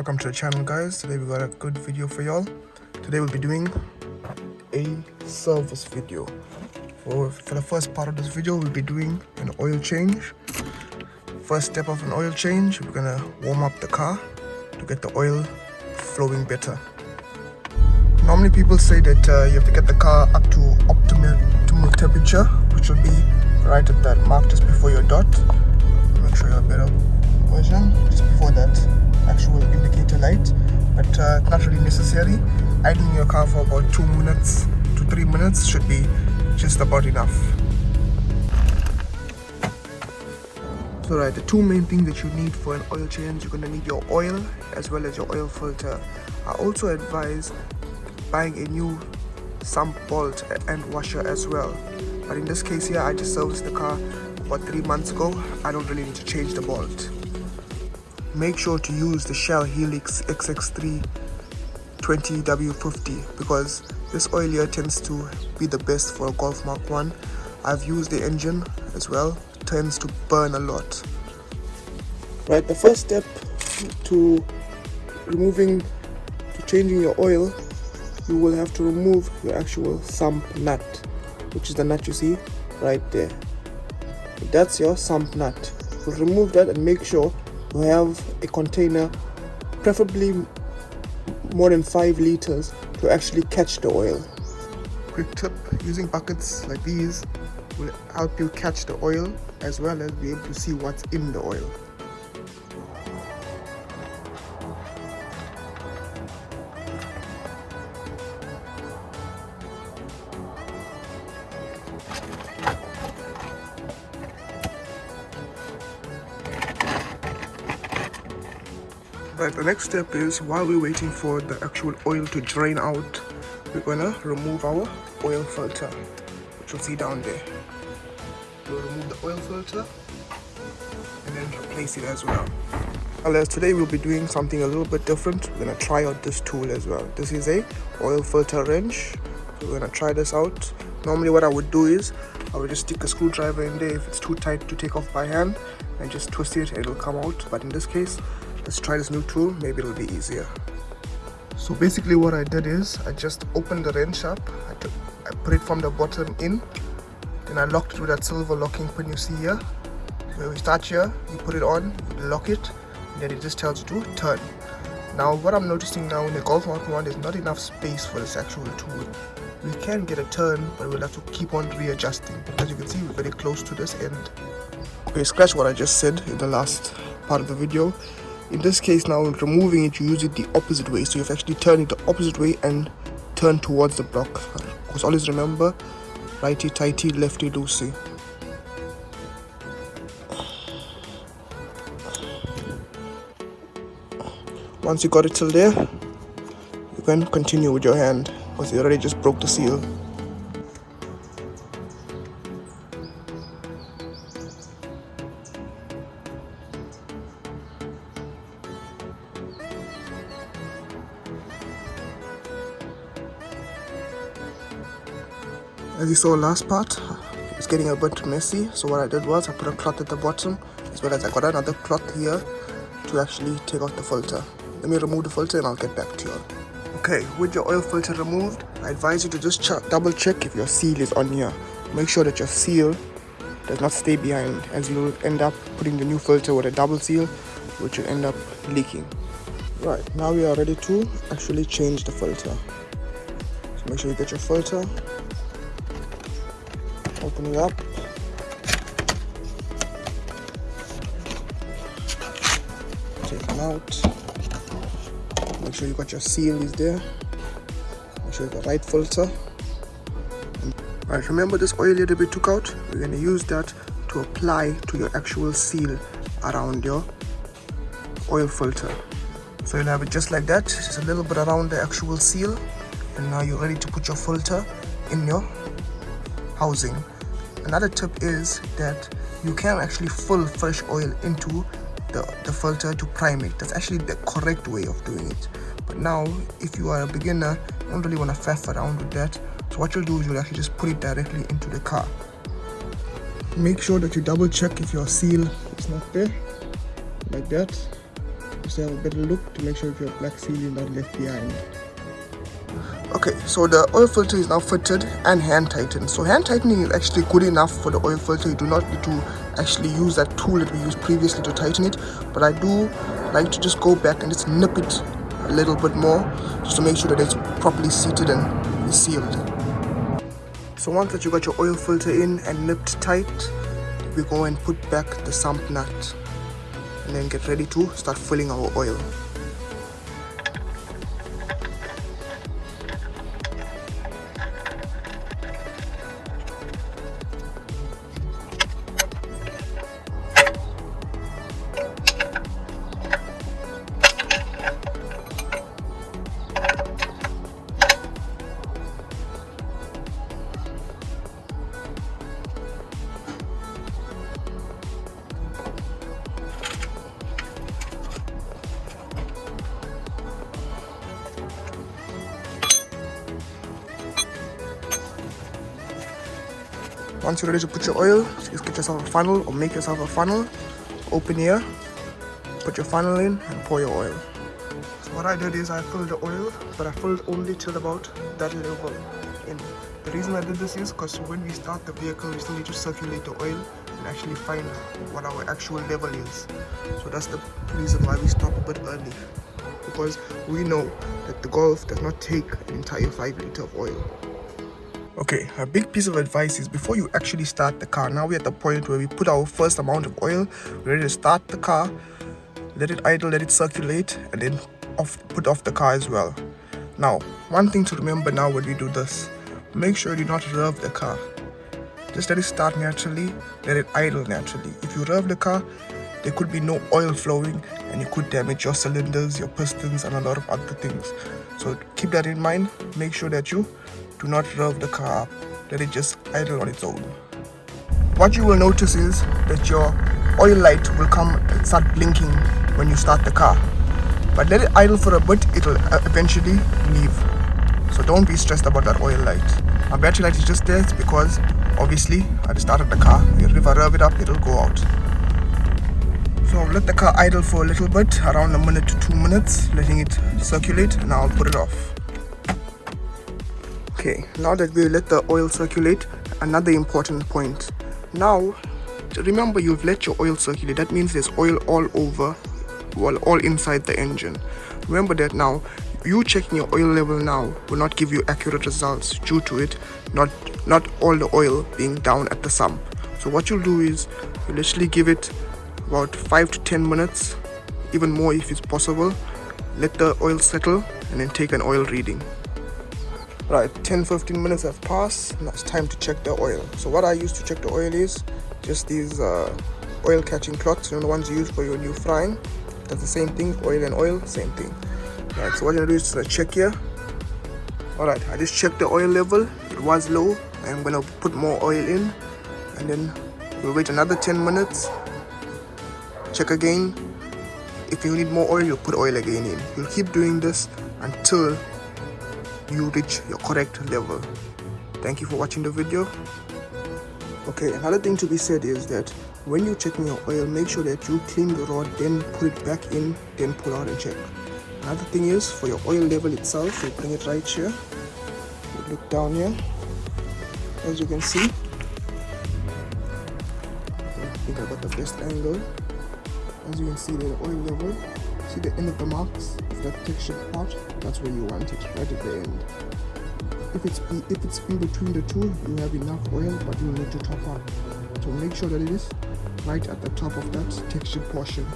Welcome to the channel, guys. Today we got a good video for y'all. Today we'll be doing a service video. For the first part of this video, we'll be doing an oil change. First step of an oil change, we're gonna warm up the car to get the oil flowing better. Normally people say that you have to get the car up to optimal temperature, which will be right at that mark just before your dot. Make sure you have a better version, just before that actual indicator light, but not really necessary. Idling your car for about 2 minutes to 3 minutes should be just about enough. So right, the two main things that you need for an oil change, you're going to need your oil as well as your oil filter. I also advise buying a new sump bolt and washer as well, but in this case here I just serviced the car about 3 months ago. I don't really need to change the bolt. Make sure to use the Shell Helix XX3 20W50 because this oil here tends to be the best for a Golf Mark 1. I've used the engine as well. It tends to burn a lot. Right, the first step to changing your oil, you will have to remove your actual sump nut, which is the nut you see right there. That's your sump nut. So remove that and make sure you have a container, preferably more than 5 liters, to actually catch the oil. Quick tip, using buckets like these will help you catch the oil as well as be able to see what's in the oil. Right, the next step is, while we're waiting for the actual oil to drain out, we're gonna remove our oil filter, which you'll see down there. We'll remove the oil filter and then replace it as well. As today we'll be doing something a little bit different. We're gonna try out this tool as well. This is a oil filter wrench. So we're gonna try this out. Normally what I would do is I would just stick a screwdriver in there if it's too tight to take off by hand and just twist it and it'll come out. But in this case, let's try this new tool, maybe it'll be easier. So basically what I did is I just opened the wrench up, I put it from the bottom in, then I locked it with that silver locking pin you see here. Where we start here, you put it on, you lock it, and then it just tells you to turn. Now what I'm noticing now in the Golf Mark 1, there's not enough space for this actual tool. We can get a turn, but we'll have to keep on readjusting. As you can see, we're very close to this end. Okay, scratch what I just said in the last part of the video. In this case now, removing it, you use it the opposite way. So you have actually turned it the opposite way and turn towards the block. Because always remember, righty tighty, lefty loosey. Once you got it till there, you can continue with your hand because you already just broke the seal. As you saw last part, it's getting a bit messy, so what I did was I put a cloth at the bottom, as well as I got another cloth here to actually take out the filter. Let me remove the filter and I'll get back to you all. Okay, with your oil filter removed, I advise you to just double check if your seal is on here. Make sure that your seal does not stay behind, as you'll end up putting the new filter with a double seal, which will end up leaking. Right, now we are ready to actually change the filter. So make sure you get your filter. Open it up. Take them out. Make sure you got your seal is there. Make sure you got the right filter. Alright, remember this oil here that we took out? We're going to use that to apply to your actual seal around your oil filter. So you'll have it just like that, just a little bit around the actual seal. And now you're ready to put your filter in your housing. Another tip is that you can actually fill fresh oil into the filter to prime it. That's actually the correct way of doing it. But now, if you are a beginner, you don't really want to faff around with that. So what you'll do is you'll actually just put it directly into the car. Make sure that you double check if your seal is not there, like that. just to have a better look to make sure that your black seal is not left behind. Okay, so the oil filter is now fitted and hand tightened. So hand tightening is actually good enough for the oil filter. You do not need to actually use that tool that we used previously to tighten it, but I do like to just go back and just nip it a little bit more just to make sure that it's properly seated and sealed. So once that you got your oil filter in and nipped tight, we go and put back the sump nut and then get ready to start filling our oil. Once you're ready to put your oil, just get yourself a funnel or make yourself a funnel. Open here, put your funnel in and pour your oil. So what I did is I filled the oil, but I filled only till about that level in. The reason I did this is because when we start the vehicle, we still need to circulate the oil and actually find what our actual level is. So that's the reason why we stop a bit early, because we know that the Golf does not take an entire 5 liters of oil. Okay, a big piece of advice is before you actually start the car, now we're at the point where we put our first amount of oil, we're ready to start the car, let it idle, let it circulate, and then put off the car as well. Now, one thing to remember now when we do this, make sure you do not rev the car. Just let it start naturally, let it idle naturally. If you rev the car, there could be no oil flowing and you could damage your cylinders, your pistons, and a lot of other things. So keep that in mind. Make sure that you do not rev the car up, let it just idle on its own. What you will notice is that your oil light will come and start blinking when you start the car, but let it idle for a bit, it'll eventually leave. So don't be stressed about that oil light. Our battery light is just there, it's because obviously I just started the car. If I rev it up, it'll go out. So I'll let the car idle for a little bit, around a minute to 2 minutes, letting it circulate, and I'll put it off. Okay, now that we let the oil circulate, another important point. Now, remember you've let your oil circulate. That means there's oil all over, well, all inside the engine. Remember that now, you checking your oil level now will not give you accurate results due to it not all the oil being down at the sump. So what you'll do is, you literally give it about 5 to 10 minutes, even more if it's possible. Let the oil settle and then take an oil reading. Right, 10-15 minutes have passed. Now it's time to check the oil. So what I use to check the oil is just these oil catching cloths, you know, the ones you use for your new frying. That's the same thing, oil and oil, same thing. Right, so what I'm gonna do is just check here. Alright, I just checked the oil level. It was low. I'm gonna put more oil in and then we'll wait another 10 minutes. Check again. If you need more oil, you'll put oil again in. You'll keep doing this until you reach your correct level. Thank you for watching the video. Okay, another thing to be said is that when you're checking your oil, make sure that you clean the rod, then put it back in, then pull out and check. Another thing is for your oil level itself, you bring it right here. You look down here. As you can see, I think I got the best angle. As you can see, the oil level. See the end of the marks, that textured part, that's where you want it, right at the end. If it's in between the two, you have enough oil, but you need to top up. So make sure that it is right at the top of that textured portion.